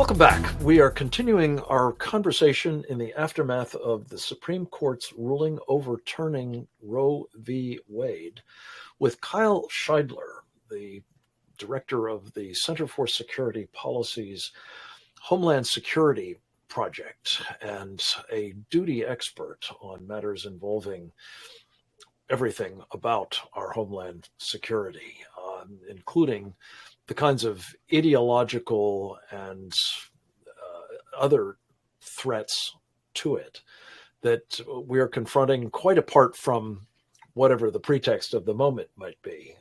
Welcome back. We are continuing our conversation in the aftermath of the Supreme Court's ruling overturning Roe v. Wade with Kyle Shideler, the director of the Center for Security Policy's Homeland Security Project and a duty expert on matters involving everything about our homeland security, including the kinds of ideological and other threats to it that we are confronting, quite apart from whatever the pretext of the moment might be.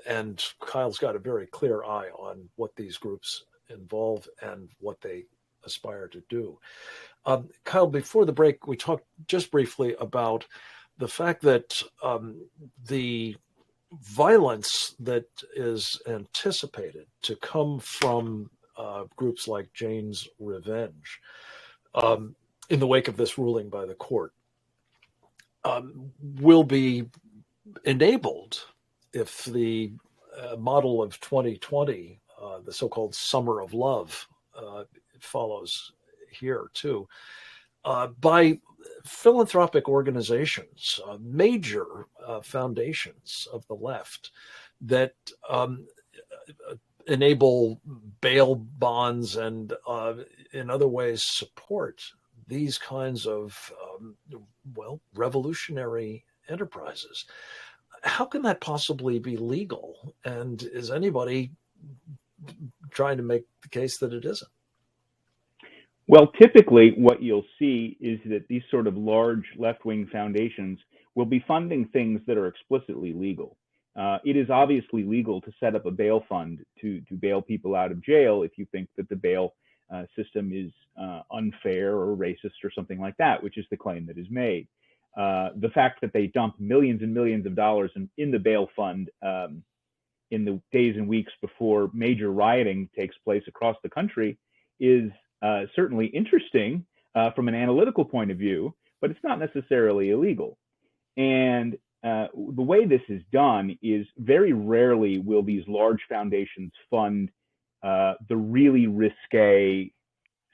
And Kyle's got a very clear eye on what these groups involve and what they aspire to do. Kyle, before the break, we talked just briefly about the fact that the violence that is anticipated to come from groups like Jane's Revenge in the wake of this ruling by the court will be enabled if the model of 2020, the so-called Summer of Love, follows here too, by philanthropic organizations, major foundations of the left that enable bail bonds and in other ways support these kinds of, revolutionary enterprises. How can that possibly be legal? And is anybody trying to make the case that it isn't? Well, typically what you'll see is that these sort of large left-wing foundations will be funding things that are explicitly legal. It is obviously legal to set up a bail fund to bail people out of jail if you think that the bail system is unfair or racist or something like that, which is the claim that is made. The fact that they dump millions and millions of dollars in the bail fund in the days and weeks before major rioting takes place across the country is certainly interesting from an analytical point of view, but it's not necessarily illegal. And the way this is done is very rarely will these large foundations fund the really risque,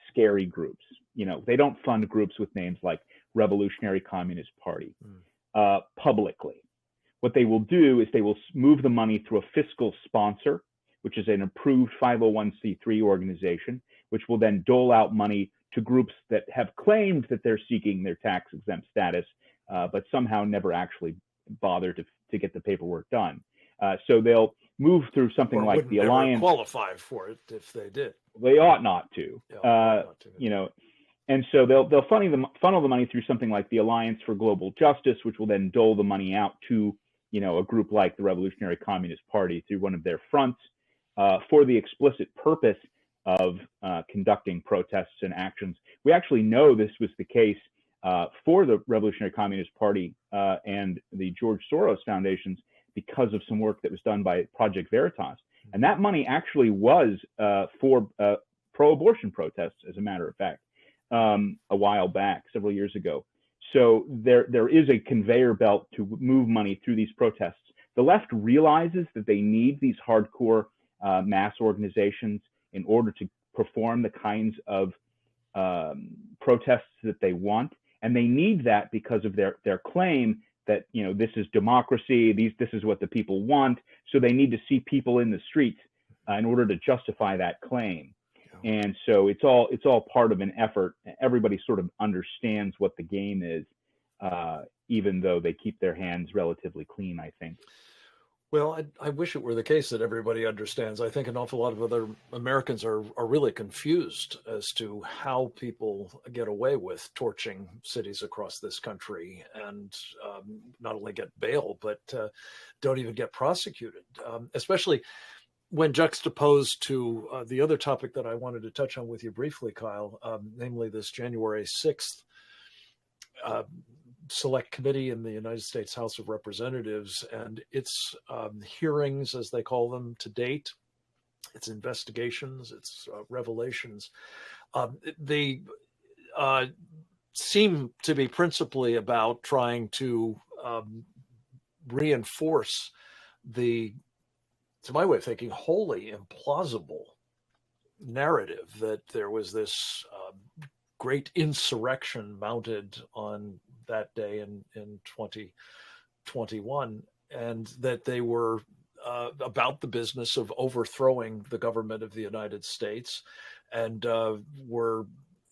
scary groups. You know, they don't fund groups with names like Revolutionary Communist Party publicly. What they will do is they will move the money through a fiscal sponsor, which is an approved 501c3 organization, which will then dole out money to groups that have claimed that they're seeking their tax-exempt status, but somehow never actually bother to get the paperwork done. So they'll move through something like the Alliance. Qualify for it if they did. They ought not to. You know, and so they'll funnel the money through something like the Alliance for Global Justice, which will then dole the money out to, you know, a group like the Revolutionary Communist Party through one of their fronts for the explicit purpose of conducting protests and actions. We actually know this was the case for the Revolutionary Communist Party and the George Soros foundations because of some work that was done by Project Veritas. And that money actually was for pro-abortion protests, as a matter of fact, a while back, several years ago. So there is a conveyor belt to move money through these protests. The left realizes that they need these hardcore mass organizations in order to perform the kinds of protests that they want. And they need that because of their claim that, you know, this is democracy, this is what the people want. So they need to see people in the streets in order to justify that claim. And so it's all part of an effort. Everybody sort of understands what the game is, even though they keep their hands relatively clean, I think. Well, I wish it were the case that everybody understands. I think an awful lot of other Americans are really confused as to how people get away with torching cities across this country and not only get bail, but don't even get prosecuted, especially when juxtaposed to the other topic that I wanted to touch on with you briefly, Kyle, namely this January 6th Select Committee in the United States House of Representatives and its hearings, as they call them, to date, its investigations, its revelations. They seem to be principally about trying to reinforce the, to my way of thinking, wholly implausible narrative that there was this great insurrection mounted on that day in 2021, and that they were about the business of overthrowing the government of the United States, and were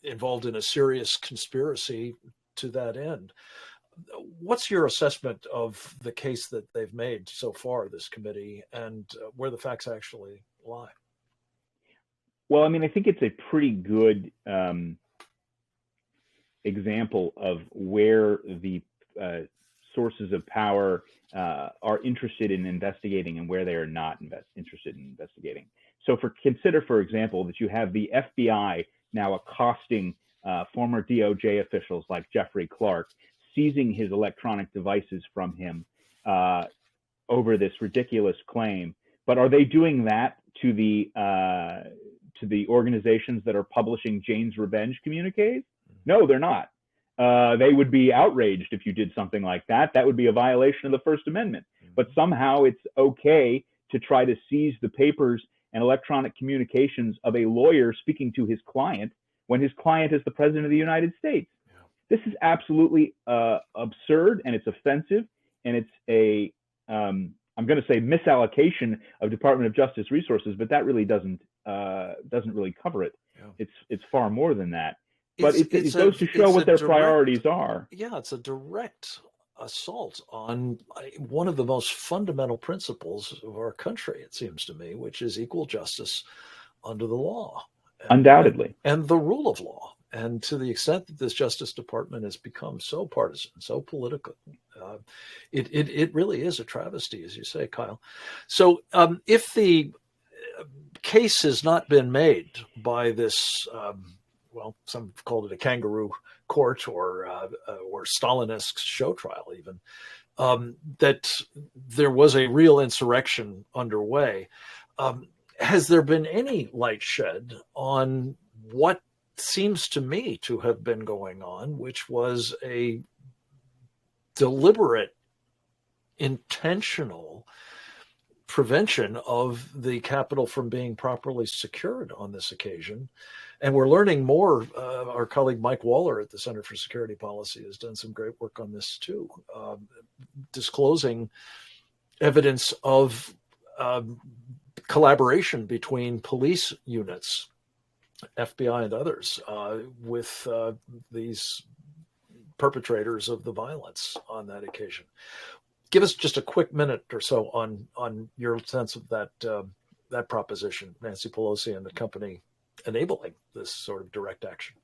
involved in a serious conspiracy to that end. What's your assessment of the case that they've made so far, this committee, and where the facts actually lie? Well, I mean, I think it's a pretty good example of where the sources of power are interested in investigating and where they are not interested in investigating. So consider, for example, that you have the FBI now accosting former DOJ officials like Jeffrey Clark, seizing his electronic devices from him over this ridiculous claim. But are they doing that to the organizations that are publishing Jane's Revenge communiques? No, they're not. They would be outraged if you did something like that. That would be a violation of the First Amendment. But somehow it's okay to try to seize the papers and electronic communications of a lawyer speaking to his client when his client is the President of the United States. Yeah. This is absolutely absurd, and it's offensive, and it's a I'm going to say misallocation of Department of Justice resources, but that really doesn't really cover it. Yeah. It's far more than that. But it goes to show what their priorities are. Yeah, it's a direct assault on one of the most fundamental principles of our country, it seems to me, which is equal justice under the law. Undoubtedly. And the rule of law. And to the extent that this Justice Department has become so partisan, so political, it really is a travesty, as you say, Kyle. So if the case has not been made by this, well, some have called it a kangaroo court or Stalinist show trial even, that there was a real insurrection underway, has there been any light shed on what seems to me to have been going on, which was a deliberate, intentional prevention of the Capitol from being properly secured on this occasion? And we're learning more. Our colleague Mike Waller at the Center for Security Policy has done some great work on this too, disclosing evidence of collaboration between police units, FBI and others, with these perpetrators of the violence on that occasion. Give us just a quick minute or so on your sense of that proposition, Nancy Pelosi and the company enabling this sort of direct action.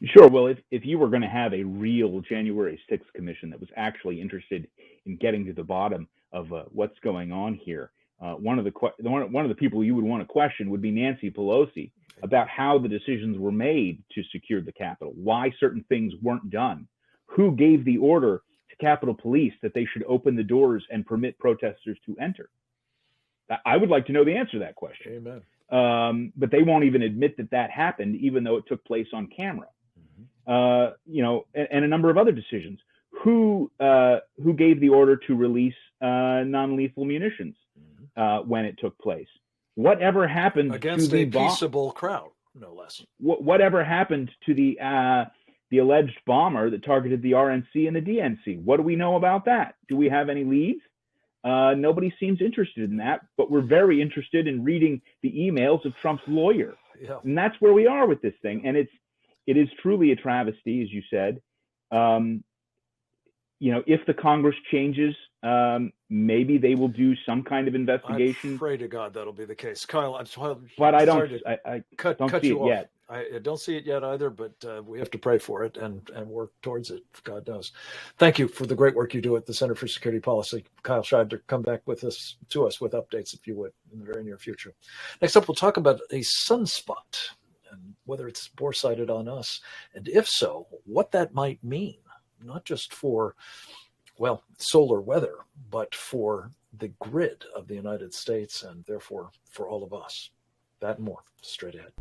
Sure. Well, if you were going to have a real January 6th commission that was actually interested in getting to the bottom of what's going on here, one of the people you would want to question would be Nancy Pelosi about how the decisions were made to secure the Capitol, why certain things weren't done, who gave the order to Capitol Police that they should open the doors and permit protesters to enter. I would like to know the answer to that question. Amen. But they won't even admit that happened, even though it took place on camera. Mm-hmm. And a number of other decisions. Who gave the order to release non-lethal munitions when it took place? Whatever happened against a peaceable crowd, no less? Whatever happened to the alleged bomber that targeted the RNC and the DNC? What do we know about that? Do we have any leads? Nobody seems interested in that, but we're very interested in reading the emails of Trump's lawyer. Yeah. And that's where we are with this thing. And it is truly a travesty, as you said. If the Congress changes, maybe they will do some kind of investigation. I pray to God that'll be the case, Kyle. But I don't see it yet. I don't see it yet either, but we have to pray for it and work towards it, God knows. Thank you for the great work you do at the Center for Security Policy. Kyle Shideler, come back to us with updates, if you would, in the very near future. Next up, we'll talk about a sunspot and whether it's foresighted on us, and if so, what that might mean, not just for, well, solar weather, but for the grid of the United States and therefore for all of us. That and more straight ahead.